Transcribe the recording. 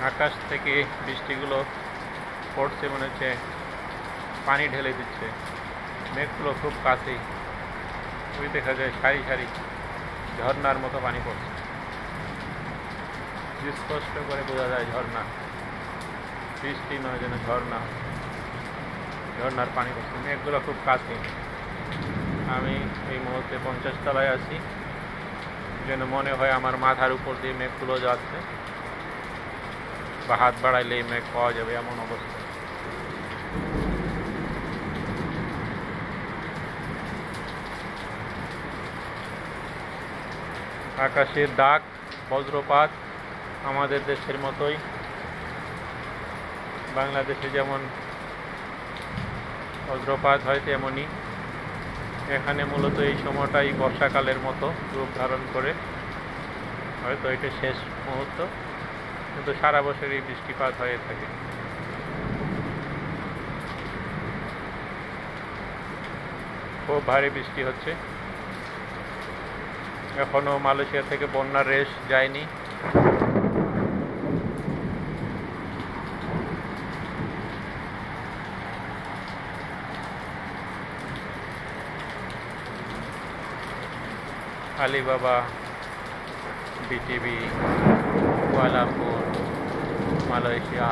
আকাশ থেকে বৃষ্টিগুলো পড়ছে, মনে হচ্ছে পানি ঢেলে দিচ্ছে। মেঘগুলো খুব কাছেই, ওই দেখা যায় সারি সারি ঝর্ণার মতো পানি পড়ছে, স্পষ্ট করে বোঝা যায় ঝর্ণা, বৃষ্টি নয় যেন ঝর্ণা, ঝর্ণার পানি পড়ছে। মেঘগুলো খুব কাছে। আমি এই মুহূর্তে 50 তলায় আছি, যেন মনে হয় আমার মাথার উপর দিয়ে মেঘগুলো যাচ্ছে, বা হাত বাড়াইলে এই মেঘ পাওয়া যাবে এমন অবস্থা। আকাশের দাগ, বজ্রপাত আমাদের দেশের মতোই, বাংলাদেশে যেমন বজ্রপাত হয় তেমনই এখানে মূলত এই সময়টাই বর্ষাকালের মতো রূপ ধারণ করে। হয়তো এটা শেষ মুহূর্ত, কিন্তু সারা বছরই বৃষ্টিপাত হয়ে থাকে। খুব ভারী বৃষ্টি হচ্ছে। এখনো মালয়েশিয়া থেকে বন্যার রেশ যায়নি। Alibaba, BTV, Kuala Lumpur, Malaysia.